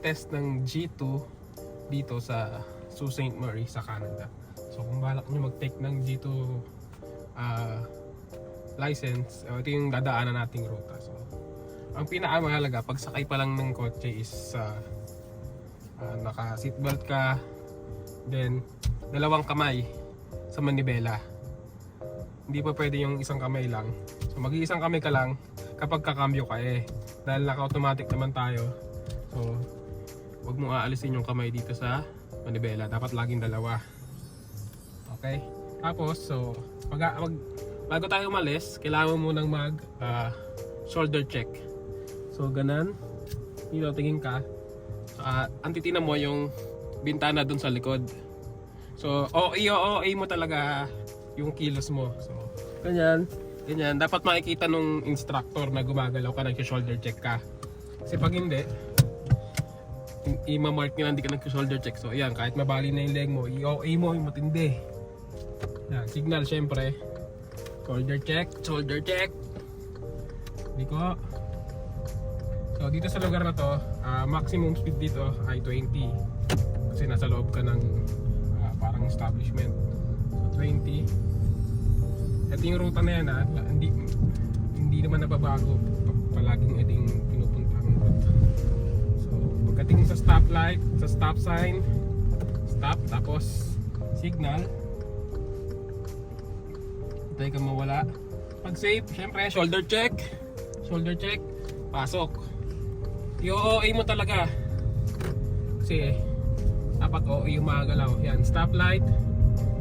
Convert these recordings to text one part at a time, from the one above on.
mag-test ng G2 dito sa Sault Ste. Marie sa Canada. So kung balak nyo mag-take ng G2 license, ito yung dadaanan nating ruta. So ang pinakamahalaga, pag sakay pa lang ng kotse is naka seatbelt ka, then dalawang kamay sa manibela. Hindi pa pwede yung isang kamay lang. So mag-iisang kamay ka lang kapag kakambyo ka dahil naka-automatic naman tayo. So huwag mong aalisin yung kamay dito sa manibela, dapat laging dalawa. Okay? Tapos so bago tayo umalis, kailangan mo munang mag shoulder check. So ganan, dito tingin ka, ang titingnan mo yung bintana dun sa likod. So OA mo talaga yung kilos mo. So ganyan, dapat makikita nung instructor na gumagalaw ka, nag-shoulder check ka. Kasi pag hindi, i-mark nyo na hindi ka nag-shoulder check. So ayan, kahit mabali na yung leg mo, i-OA mo yung matindi. Yan, signal syempre. Shoulder check. Liko. So dito sa lugar na to, maximum speed dito ay 20. Kasi nasa loob ka ng parang establishment. So 20. Ito yung ruta na yan, hindi naman nababago. Palaging ito yung pinupuntahan ng ruta. So pagdating sa stoplight, sa stop sign, stop, tapos signal. Hintay ka mawala. Pag safe, syempre shoulder check, pasok. I-OA mo talaga. Kasi dapat OA yung magalaw. Yan, stoplight.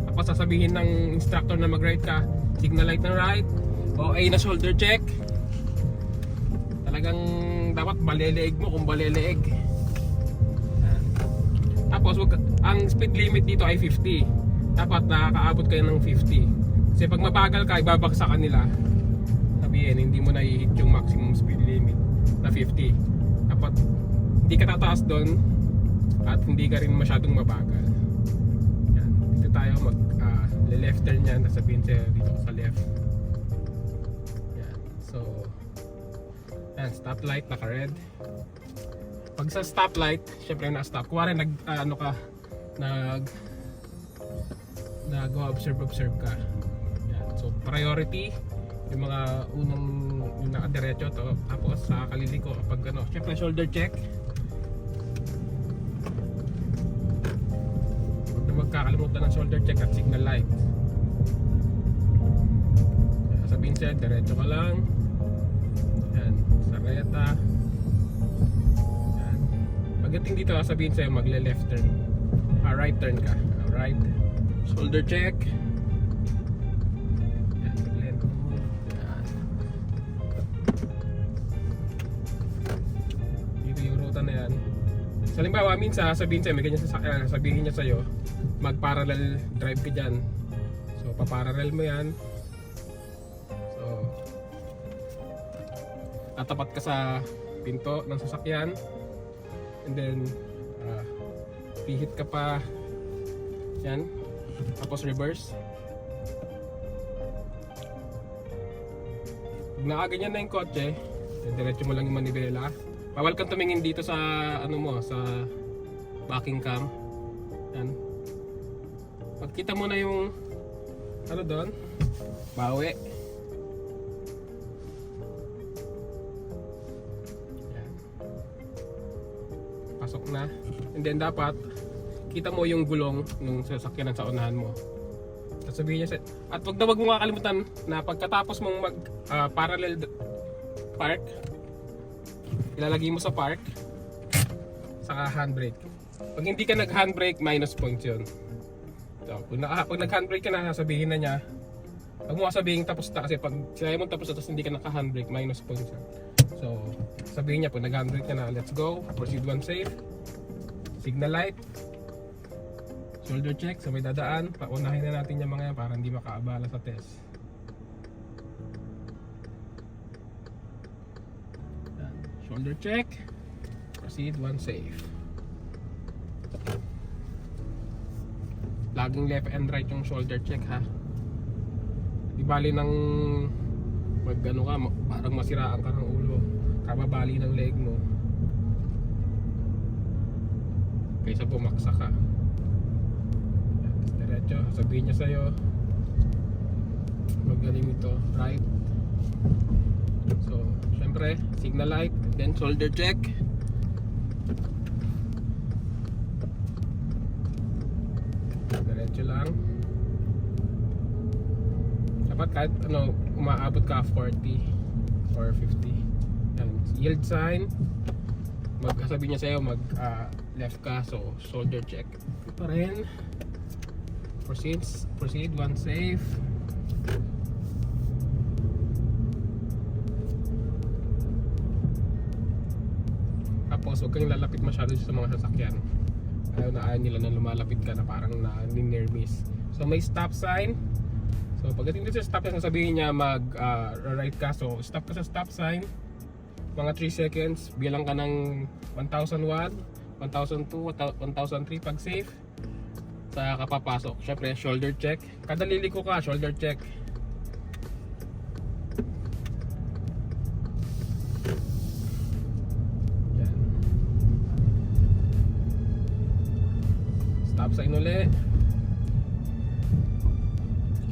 Tapos sasabihin ng instructor na mag-right ka, signal light ng right, OA na shoulder check. Talagang dapat baleleeg mo kung baleleeg. Yan. Tapos ang speed limit dito ay 50. Dapat nakakaabot kayo ng 50. Kasi pag mabagal ka, ibabagsakan nila. Sabihin, hindi mo na-hit yung maximum speed limit na 50. Dapat hindi ka tataas doon at hindi ka rin masyadong mabagal. Yan. Dito tayo left turn yan, sasabihin sa'yo dito sa left. Yan. So yan, stoplight, naka red. Pag sa stoplight, syempre na-stop. Kuwari nag-observe ka. Yan. So priority yung mga unang yung nakadiretso to, tapos sa kaliliko pag syempre shoulder check. Huwag na magkakalimutan ng shoulder check at signal light. Sabihin siya, diretso ka lang. Yan, sareta. Yan. Pagdating dito, sabihin sa'yo magle-left turn. Right turn ka. Right. Shoulder check. Na yan. So, halimbawa, minsan sabihin sa'yo, may ganyan sabihin niya sa'yo, mag-parallel drive ka dyan. So, paparallel mo yan. So, tatapat ka sa pinto ng sasakyan. And then, pihit ka pa. Yan. Tapos reverse. Pag nakaganyan na yung kotse, diretso mo lang yung manibela. Bawal kang tumingin dito sa sa backing cam. Yan. Pagkita mo na yung doon, bawi. Yan. Pasok na. And then dapat kita mo yung gulong ng sasakyan sa unahan mo. Sasabihin niya at wag mo kakalimutan na pagkatapos mong mag parallel park, ilalagay mo sa park, saka handbrake. Pag hindi ka nag-handbrake, minus points yun. So, pag nag-handbrake ka na, sasabihin na niya, pag mo sabihin tapos na, kasi pag sinabi mo tapos na tapos hindi ka naka-handbrake, minus points yun. So, sabihin niya, pag nag-handbrake ka na, let's go, proceed one safe, signal light, shoulder check, sa may dadaan, paunahin na natin yung mga yan para hindi makaabala sa test. Shoulder check, proceed one safe. Laging left and right yung shoulder check, ha. Di bali ng parang masiraan ka ng ulo, kababali ng leg mo. kaysa bumaksa ka. Diretso, sabihin niya sa'yo magaling ito, right? So, syempre, signal light, then shoulder check. Diretso lang. Dapat kahit ano, umaabot ka 40 or 50. Yan. Yield sign. Sabi niya sa'yo mag left ka, so shoulder check. Ito pa rin. Proceed, one safe. Tapos huwag kang lalapit masyado sa mga sasakyan. Ayaw nila na lumalapit ka na parang na near miss. So may stop sign. So pagdating dito sa stop sign, sabihin niya mag right ka. So stop ka sa stop sign. Mga 3 seconds, bilang ka ng 1,001, 1,002, 1,003 pag safe. Sa kapapasok, syempre shoulder check. Kada liliko ka, shoulder check. Yan. Stop sign uli.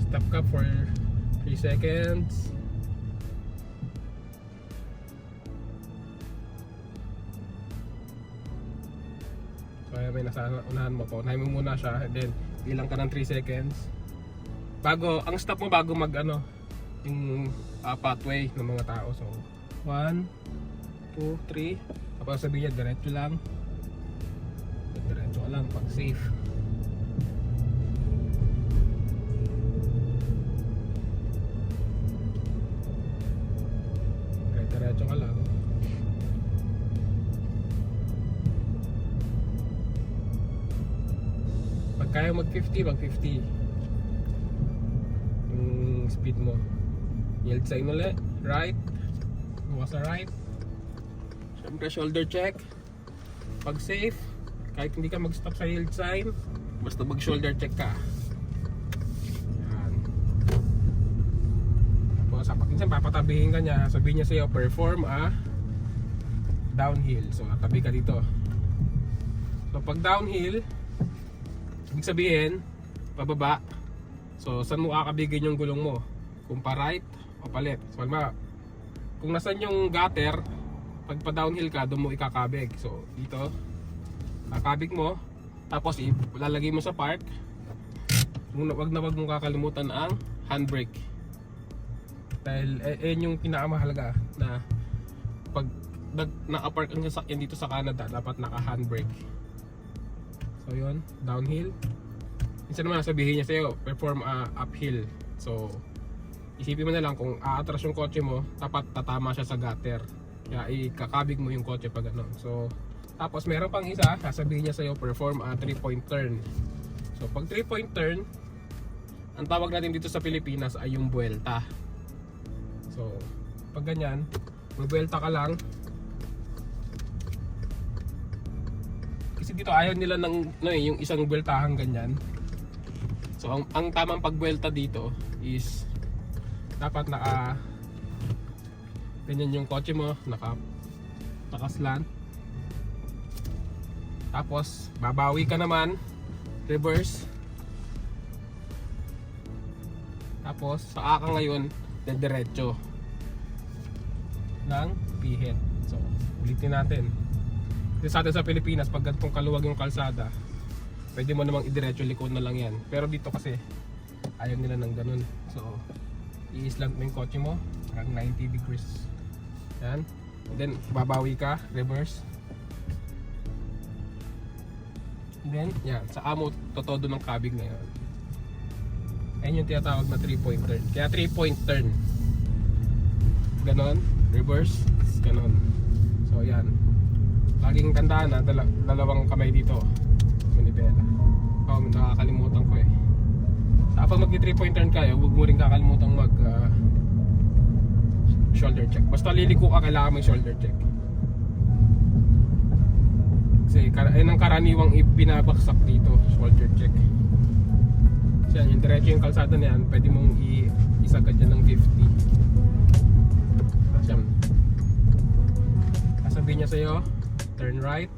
Stop ka for 3 seconds. Kaya may nasa unahan mo po, unahin mo muna siya, then ilang ka ng 3 seconds bago, ang stop mo bago mag ano yung pathway ng mga tao. So 1, 2, 3, tapos sabihin niya diretso lang, diretso ka lang pag safe. Diretso ka lang. Kaya mag 50, mag 50 yung speed mo. Yield sign ulit, right, bukas sa right. Siyempre shoulder check. Pag safe, kahit hindi ka mag stop sa yield sign, basta mag shoulder check ka. Yan. Tapos minsan papatabihin ka niya, sabihin niya sa'yo perform downhill. So tabi ka dito. So pag downhill, ibig sabihin, pababa. So, saan mo kakabigin yung gulong mo? Kung pa right o pa left. So, kung nasan yung gutter, pag pa downhill ka, doon mo ikakabig. So, dito, kakabig mo, tapos ilalagay mo sa park. Wag mong kakalimutan ang handbrake. Dahil, yung pinakamahalaga na pag naka-park ang sasakyan dito sa Canada, dapat naka-handbrake. So yun, downhill. Minsan naman sabihin niya sa'yo, perform uphill. So, isipin mo na lang kung aatras yung kotse mo, dapat tatama siya sa gutter. Kaya ikakabig mo yung kotse pag ano. So, tapos meron pang isa, sasabihin niya sa'yo, perform 3-point turn. So, pag 3-point turn, ang tawag natin dito sa Pilipinas ay yung buwelta. So, pag ganyan, buwelta ka lang. Kasi dito ayaw nila ng yung isang buweltahan ganyan. So ang tamang pagbuwelta dito is dapat ganyan yung kotse mo, nakaslant. Tapos babawi ka naman, reverse. Tapos sa ka ngayon, diretso ng pihit. So ulitin natin. Kasi sa atin sa Pilipinas, pag ganitong kaluwag yung kalsada, pwede mo namang idiretso likod na lang yan. Pero dito kasi, ayaw nila ng ganun. So, i-slant mo yung kotse mo, hanggang 90 degrees. Yan. And then, babawi ka, reverse. And then, yan. Saka mo totodo ng kabig ngayon. Ayan yung tinatawag na 3-point turn. Kaya 3-point turn. Ganon, reverse, ganon. So, yan. Laging tandaan na dalawang kamay dito, manibela. Nakakalimutan ko eh. Kapag mag 3-point turn kayo, huwag mo rin kakalimutan mag shoulder check. Basta liliko ka, kailangan may shoulder check. Kasi ayun ang karaniwang binabaksak dito, shoulder check. Kasi yan, yung diretso yung kalsada na yan, pwede mong isagad yan ng 50. Kasi yan, sasabihin niya sa'yo, turn right.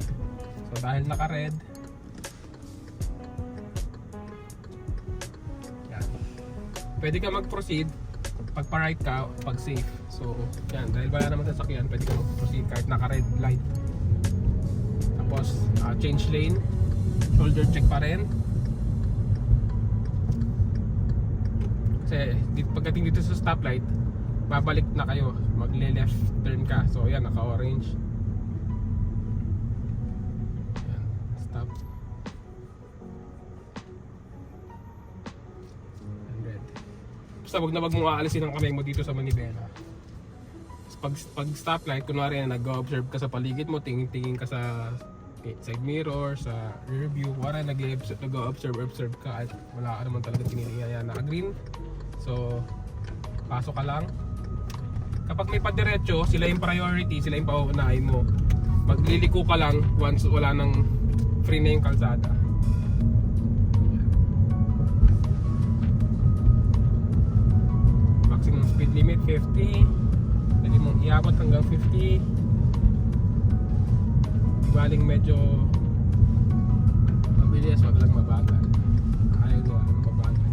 So dahil naka red, pwede ka mag-proceed pag pa-right ka, pag safe. So, yan, dahil wala naman sasakyan, pwede ka mag-proceed kahit naka-red light. Tapos, change lane, shoulder check pa rin. Kasi, pagdating dito sa stoplight, babalik na kayo, magle-left turn ka. So, yan, naka-orange. Yan, stop. Basta wag na wag mong aalisin ang kamay mo dito sa manibela. Pag stoplight, kunwari nag-observe ka sa paligid mo, tingin-tingin ka sa side mirror, sa rear view, wala nag-observe ka at wala ka naman talaga tininiya na green. So, pasok ka lang. Kapag may padiretso, sila yung priority, sila yung pauunahin mo. Magliliko ka lang once wala nang free na yung kalsada. Maximum speed limit 50. Pwede mong iabot hanggang 50. Baling medyo mabilis, wag lang mabagal. Ayaw nyo mabagal.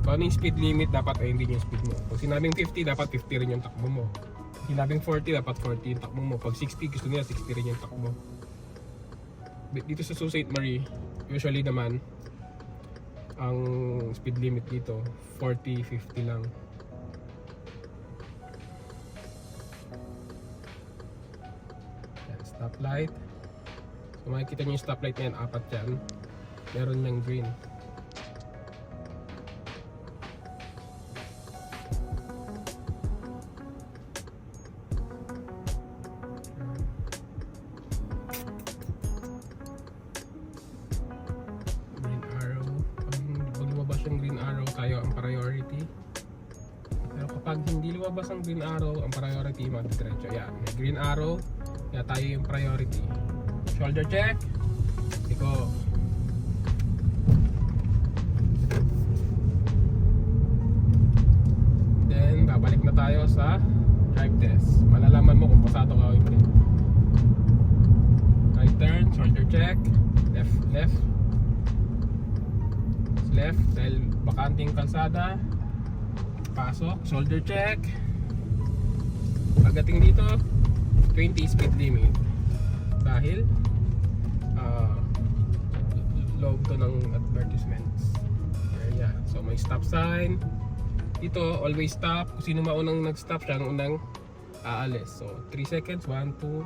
Kung ano yung speed limit, dapat ay hindi yung speed mo. Pag sinabing 50, dapat 50 rin yung takbo mo. Pag sinabing 40, dapat 40 yung takbo mo. Pag 60, gusto nila 60 rin yung takbo. Dito sa Sault Ste. Marie, usually naman ang speed limit dito 40-50 lang. Yan, stoplight. So makikita nyo yung stoplight na yan, apat yan. Meron yung green. Tayo ang priority. Pero kapag hindi lumabas ang green arrow, ang priority magdiretso. Yan, may green arrow, kaya tayo yung priority. Shoulder check. Iko. Then babalik na tayo sa drive test. Malalaman mo kung pasado ka o hindi. Right turn, shoulder check. Left. Left dahil bakanting kalsada. Pasok, shoulder check. Pagdating dito 20 speed limit dahil loob to ng advertisements. Ayan. So may stop sign dito, always stop. Kung sino maunang nag-stop, siya ang unang aalis. So 3 seconds, 1, 2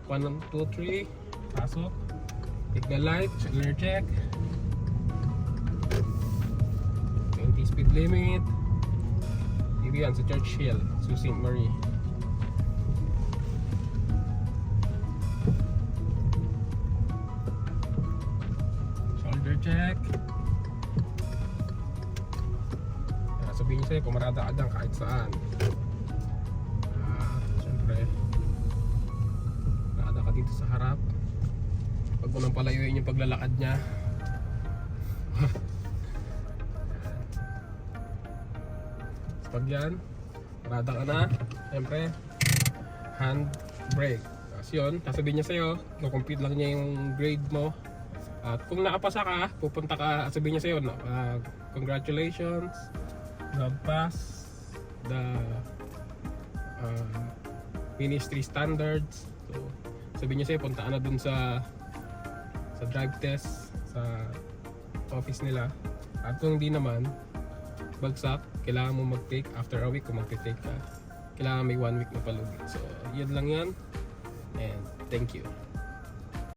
3. Pasok, signal light, shoulder check. Speed limit dito yan sa Churchill, Sault Ste. Marie. Shoulder check. Sabihin nyo sa'yo, pumarada ka dyan kahit saan. Siyempre marada ka dito sa harap. Pag mo nang palayuin yung paglalakad nya. Pag yan, parada ka na, siyempre, hand brake. Tapos yun, sasabihin niya sa'yo, compute lang niya yung grade mo. At kung nakapasa ka, pupunta ka, sabihin niya sa'yo, congratulations, you have passed the ministry standards. So, sabihin niya sa'yo, punta ka na dun sa drive test, sa office nila. At kung hindi naman, bagsak, kailangan mo mag-take after a week. Kung mag-take ka, kailangan may 1 week na palugi. So yun lang yan, and thank you.